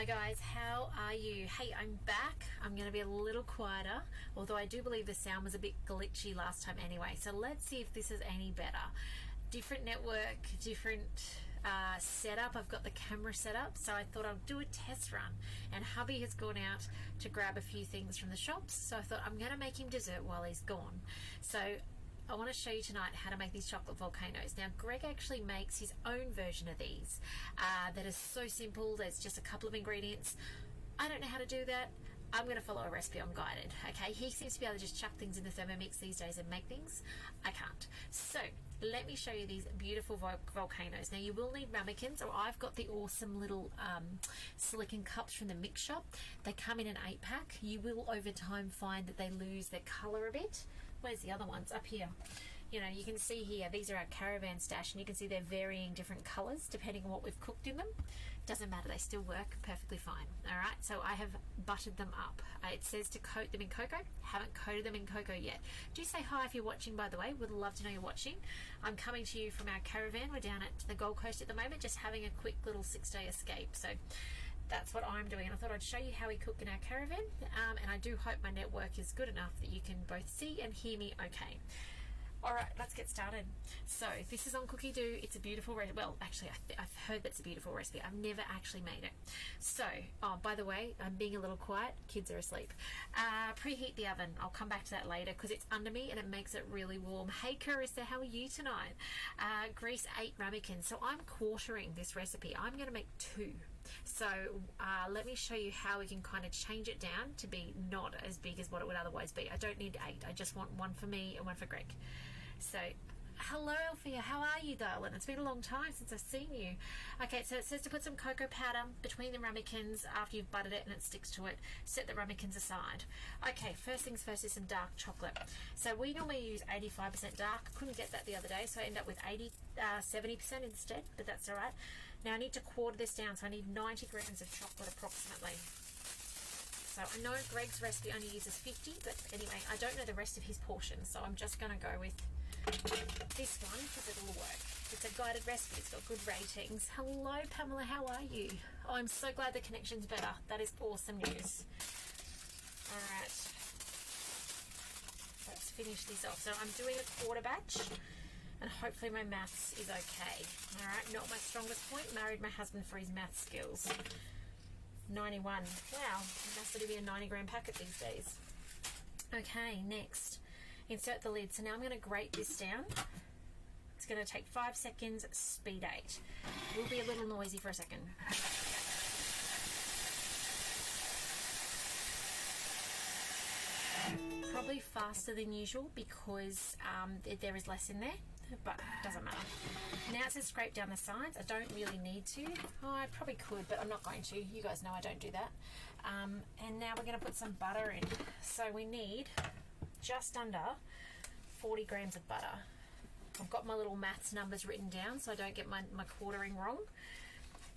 Hi guys, how are you? Hey, I'm back. I'm going to be a little quieter, although I do believe the sound was a bit glitchy last time anyway. So let's see if this is any better. Different network, different setup. I've got the camera set up, so I thought I'd do a test run. And hubby has gone out to grab a few things from the shops, so I thought I'm going to make him dessert while he's gone. So I want to show you tonight how to make these chocolate volcanoes. Now, Greg actually makes his own version of these that is so simple. There's just a couple of ingredients. I don't know how to do that. I'm going to follow a recipe on Guided, okay? He seems to be able to just chuck things in the Thermomix these days and make things. I can't. So let me show you these beautiful volcanoes. Now, you will need ramekins, or I've got the awesome little silicone cups from the mix shop. They come in an 8-pack. You will, over time, find that they lose their colour a bit. Where's the other ones? Up here. You know, you can see here, these are our caravan stash, and you can see they're varying different colours depending on what we've cooked in them. Doesn't matter, they still work perfectly fine. Alright, so I have buttered them up. It says to coat them in cocoa. Haven't coated them in cocoa yet. Do say hi if you're watching, by the way. Would love to know you're watching. I'm coming to you from our caravan. We're down at the Gold Coast at the moment, just having a quick little 6-day escape. So that's what I'm doing, and I thought I'd show you how we cook in our caravan, and I do hope my network is good enough that you can both see and hear me okay. Alright, let's get started. So this is on Cookie Do. It's a beautiful recipe. Well, actually, I've heard that's a beautiful recipe. I've never actually made it. So, oh, by the way, I'm being a little quiet. Kids are asleep. Preheat the oven. I'll come back to that later because it's under me and it makes it really warm. Hey, Carissa, how are you tonight? Grease 8 ramekins. So I'm quartering this recipe. I'm going to make 2. So let me show you how we can kind of change it down to be not as big as what it would otherwise be. I don't need 8. I just want 1 for me and 1 for Greg. So hello, Althea, how are you, darling? It's been a long time since I've seen you. Okay, so it says to put some cocoa powder between the ramekins after you've buttered it and it sticks to it. Set the ramekins aside. Okay, first things first is some dark chocolate. So we normally use 85% dark. Couldn't get that the other day, so I end up with 70% instead, but that's all right. Now I need to quarter this down, so I need 90 grams of chocolate approximately. So I know Greg's recipe only uses 50, but anyway, I don't know the rest of his portions, so I'm just going to go with this one because it'll work. It's a guided recipe. It's got good ratings. Hello, Pamela. How are you? Oh, I'm so glad the connection's better. That is awesome news. All right. Let's finish this off. So I'm doing a quarter batch, and hopefully my maths is okay. All right. Not my strongest point. Married my husband for his math skills. 91. Wow. Must only be a 90-gram packet these days. Okay, next. Insert the lid. So now I'm going to grate this down. It's going to take 5 seconds, speed 8. Will be a little noisy for a second. Probably faster than usual because there is less in there, but it doesn't matter. Now it says scrape down the sides. I don't really need to. Oh, I probably could, but I'm not going to. You guys know I don't do that. And now we're going to put some butter in. So we need just under 40 grams of butter. I've got my little maths numbers written down so I don't get my quartering wrong.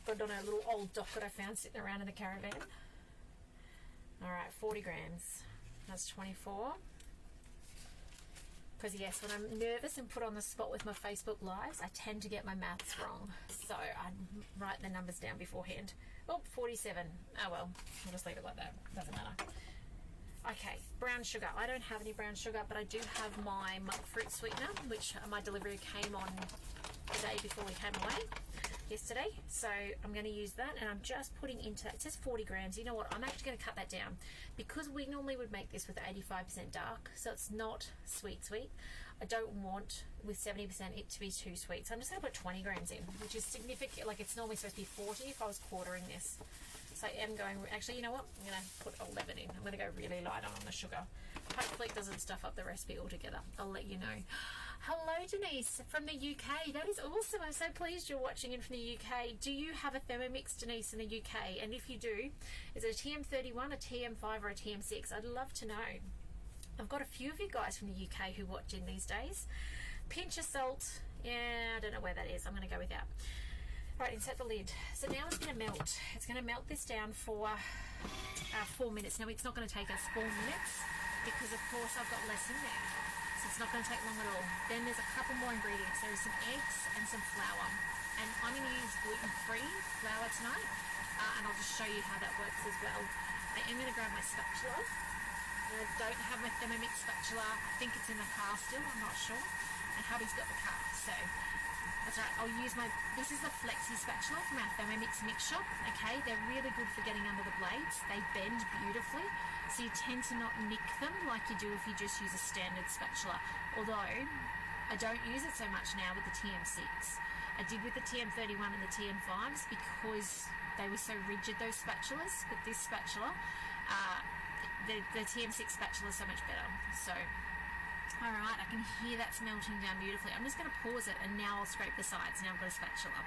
Got it on a little old docket I found sitting around in the caravan. Alright, 40 grams. That's 24. Because yes, when I'm nervous and put on the spot with my Facebook lives, I tend to get my maths wrong. So I write the numbers down beforehand. Oh, 47. Oh well, I'll just leave it like that. Doesn't matter. Okay, brown sugar. I don't have any brown sugar, but I do have my monk fruit sweetener, which my delivery came on the day before we came away yesterday. So I'm going to use that, and I'm just putting into that. It says 40 grams. You know what? I'm actually going to cut that down because we normally would make this with 85% dark, so it's not sweet. I don't want with 70% it to be too sweet. So I'm just going to put 20 grams in, which is significant. Like it's normally supposed to be 40 if I was quartering this. So I am going, actually, you know what? I'm going to put 11 in. I'm going to go really light on the sugar. Hopefully it doesn't stuff up the recipe altogether. I'll let you know. Hello, Denise from the UK. That is awesome. I'm so pleased you're watching in from the UK. Do you have a Thermomix, Denise, in the UK? And if you do, is it a TM31, a TM5 or a TM6? I'd love to know. I've got a few of you guys from the UK who watch in these days. Pinch of salt. Yeah, I don't know where that is. I'm going to go with that. Right, insert the lid. So now it's going to melt. It's going to melt this down for 4 minutes. Now, it's not going to take us 4 minutes because, of course, I've got less in there. So it's not going to take long at all. Then there's a couple more ingredients. There is some eggs and some flour. And I'm going to use gluten-free flour tonight. and I'll just show you how that works as well. I am going to grab my spatula. And I don't have my Thermomix spatula. I think it's in the car still, I'm not sure. And hubby's got the car, so that's right. I'll use this is the Flexi spatula from our Thermomix mix shop. Okay, they're really good for getting under the blades. They bend beautifully, so you tend to not nick them like you do if you just use a standard spatula. Although I don't use it so much now with the TM6. I did with the TM31 and the TM5s because they were so rigid, those spatulas. But this spatula, the TM6 spatula is so much better. So, all right, I can hear that's melting down beautifully. I'm just going to pause it, and now I'll scrape the sides. Now I've got a spatula.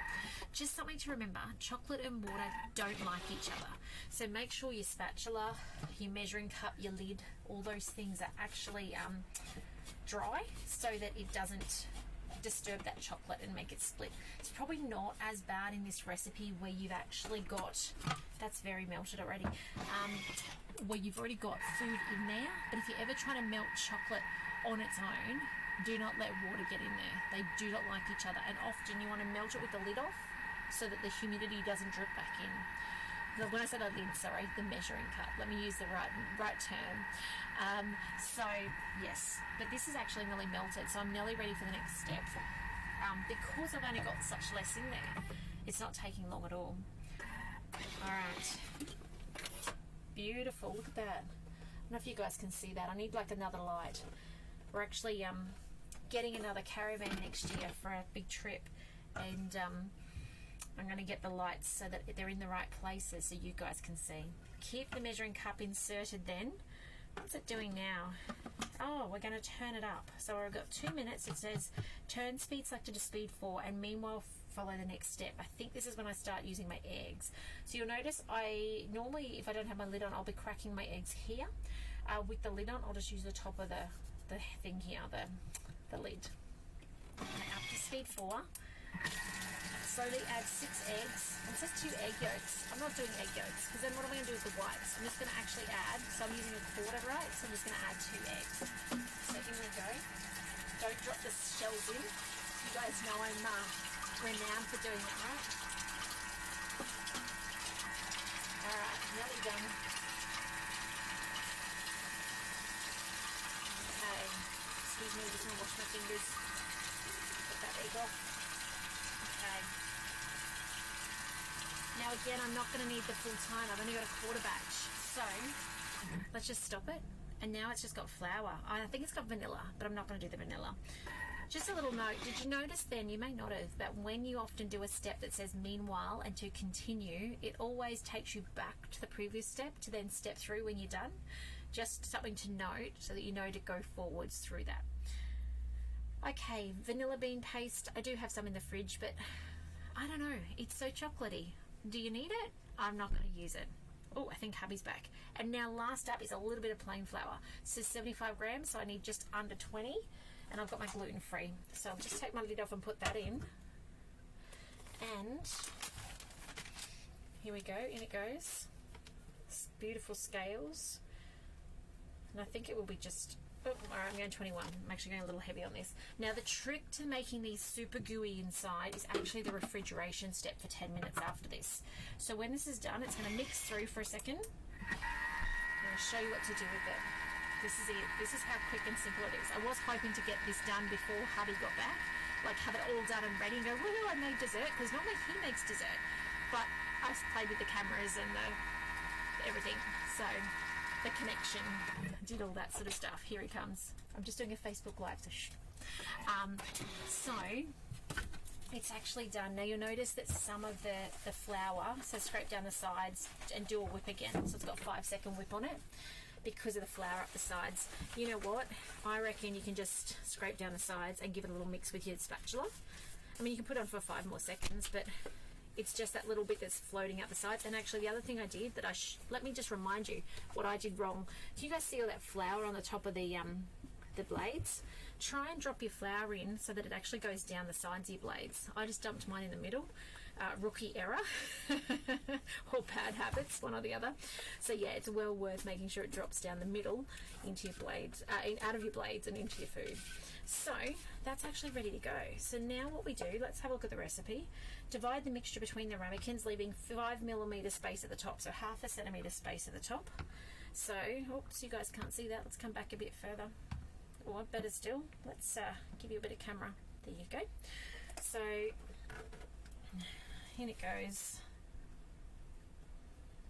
Just something to remember, chocolate and water don't like each other. So make sure your spatula, your measuring cup, your lid, all those things are actually dry so that it doesn't disturb that chocolate and make it split. It's probably not as bad in this recipe where you've actually got, that's very melted already, where you've already got food in there. But if you're ever trying to melt chocolate on its own, do not let water get in there. They do not like each other, and often you want to melt it with the lid off so that the humidity doesn't drip back in. When I said a lid, sorry, the measuring cup. Let me use the right term. So yes, but this is actually nearly melted, so I'm nearly ready for the next step. Because I've only got such less in there, it's not taking long at all. All right, beautiful. Look at that. I don't know if you guys can see that. I need like another light. We're actually getting another caravan next year for a big trip, and I'm going to get the lights so that they're in the right places so you guys can see. Keep the measuring cup inserted then. What's it doing now? Oh, we're going to turn it up. So I've got 2 minutes. It says turn speed selected to speed 4, and meanwhile follow the next step. I think this is when I start using my eggs. So you'll notice I normally, if I don't have my lid on, I'll be cracking my eggs here. With the lid on, I'll just use the top of the thing here, the lid. And up to speed 4. Slowly add 6 eggs. It says 2 egg yolks. I'm not doing egg yolks because then what am I going to do with the whites? I'm just going to actually add, so I'm using a quarter, right? So I'm just going to add 2 eggs. So in we go. Don't drop the shells in. You guys know I'm renowned for doing that, right? Alright, nearly done. Okay. Excuse me, I'm just going to wash my fingers. Get that egg off. Okay. Now again, I'm not going to need the full time. I've only got a quarter batch. So let's just stop it. And now it's just got flour. I think it's got vanilla, but I'm not going to do the vanilla. Just a little note. Did you notice then, you may not have, that when you often do a step that says meanwhile and to continue, it always takes you back to the previous step to then step through when you're done. Just something to note so that you know to go forwards through that. Okay, vanilla bean paste. I do have some in the fridge, but I don't know. It's so chocolatey. Do you need it? I'm not going to use it. Oh, I think hubby's back. And now last up is a little bit of plain flour. So 75 grams, so I need just under 20. And I've got my gluten-free. So I'll just take my lid off and put that in. And here we go. In it goes. Beautiful scales. And I think it will be just... Oh, all right, I'm going 21. I'm actually going a little heavy on this. Now, the trick to making these super gooey inside is actually the refrigeration step for 10 minutes after this. So when this is done, it's going to mix through for a second. I'm going to show you what to do with it. This is it. This is how quick and simple it is. I was hoping to get this done before hubby got back. Like, have it all done and ready and go, woohoo, I made dessert. Because normally he makes dessert. But I've played with the cameras and everything. So... the connection, did all that sort of stuff. Here he comes. I'm just doing a Facebook Live, so shh. So, it's actually done. Now you'll notice that some of the flour, so scrape down the sides and do a whip again. So it's got a 5-second whip on it because of the flour up the sides. You know what? I reckon you can just scrape down the sides and give it a little mix with your spatula. I mean, you can put it on for 5 more seconds, but... it's just that little bit that's floating out the sides. And actually the other thing I did that let me just remind you what I did wrong. Do you guys see all that flour on the top of the blades? Try and drop your flour in so that it actually goes down the sides of your blades. I just dumped mine in the middle. Rookie error. Or bad habits, one or the other. So yeah, it's well worth making sure it drops down the middle into your blades, out of your blades and into your food. So that's actually ready to go. So now what we do, let's have a look at the recipe. Divide the mixture between the ramekins, leaving 5mm space at the top, so 1/2 centimetre space at the top. So, oops, you guys can't see that. Let's come back a bit further. Or better still, let's give you a bit of camera. There you go. So in it goes.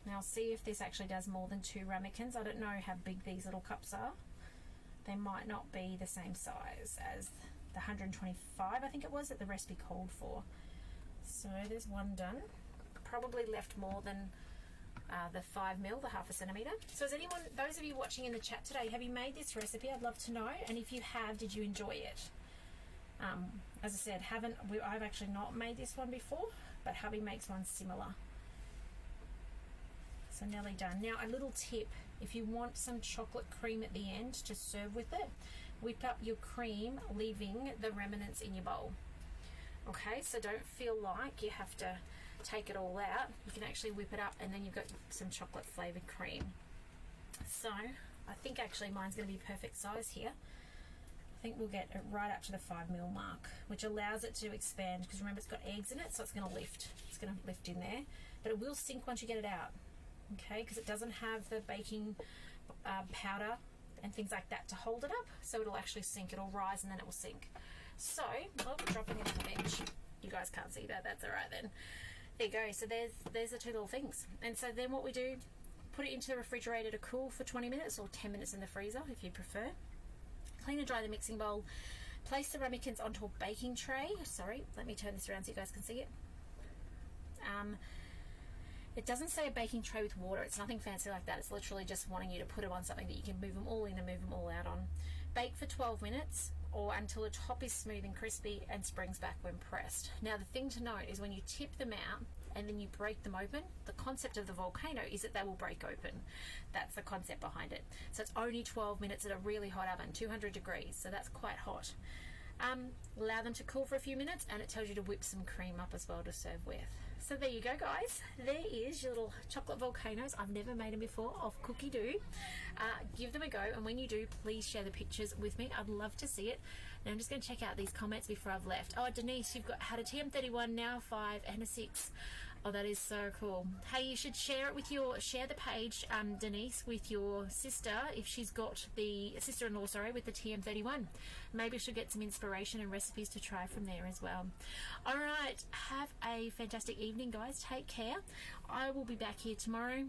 Now see if this actually does more than 2 ramekins. I don't know how big these little cups are. They might not be the same size as the 125, I think it was, that the recipe called for. So there's one done. Probably left more than the 5mm, the 1/2 centimetre. So has anyone, those of you watching in the chat today, have you made this recipe? I'd love to know. And if you have, did you enjoy it? As I said, I've actually not made this one before, but hubby makes one similar. So nearly done. Now a little tip, if you want some chocolate cream at the end to serve with it, whip up your cream, leaving the remnants in your bowl. Okay, so don't feel like you have to take it all out. You can actually whip it up and then you've got some chocolate flavoured cream. So I think actually mine's going to be perfect size here. I think we'll get it right up to the 5mm mark, which allows it to expand, because remember it's got eggs in it, so it's going to lift. It's going to lift in there, but it will sink once you get it out. Okay, because it doesn't have the baking powder and things like that to hold it up, so it'll actually sink. It'll rise and then it will sink. So, dropping it on the bench. You guys can't see that. That's all right then. There you go. So there's the 2 little things. And so then what we do, put it into the refrigerator to cool for 20 minutes or 10 minutes in the freezer if you prefer. Clean and dry the mixing bowl. Place the ramekins onto a baking tray. Sorry, let me turn this around so you guys can see it. It doesn't say a baking tray with water. It's nothing fancy like that. It's literally just wanting you to put them on something that you can move them all in and move them all out on. Bake for 12 minutes or until the top is smooth and crispy and springs back when pressed. Now the thing to note is when you tip them out and then you break them open, the concept of the volcano is that they will break open. That's the concept behind it. So it's only 12 minutes at a really hot oven, 200 degrees, so that's quite hot. Allow them to cool for a few minutes, and it tells you to whip some cream up as well to serve with. So there you go, guys. There is your little chocolate volcanoes. I've never made them before, of Cookie Do. Give them a go, and when you do, please share the pictures with me. I'd love to see it. Now I'm just going to check out these comments before I've left. Oh, Denise, you've had a TM31, now 5 and a 6. Oh, that is so cool. Hey, you should share the page, Denise, with your sister, if she's got the sister-in-law, with the TM31. Maybe she'll get some inspiration and recipes to try from there as well. All right, have a fantastic evening, guys. Take care. I will be back here tomorrow,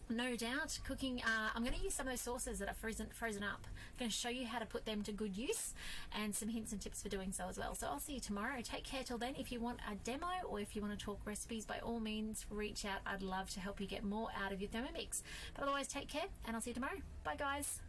no doubt, cooking. I'm going to use some of those sauces that are frozen up. I'm going to show you how to put them to good use and some hints and tips for doing so as well. So I'll see you tomorrow. Take care till then. If you want a demo or if you want to talk recipes, by all means, reach out. I'd love to help you get more out of your Thermomix. But otherwise, take care and I'll see you tomorrow. Bye, guys.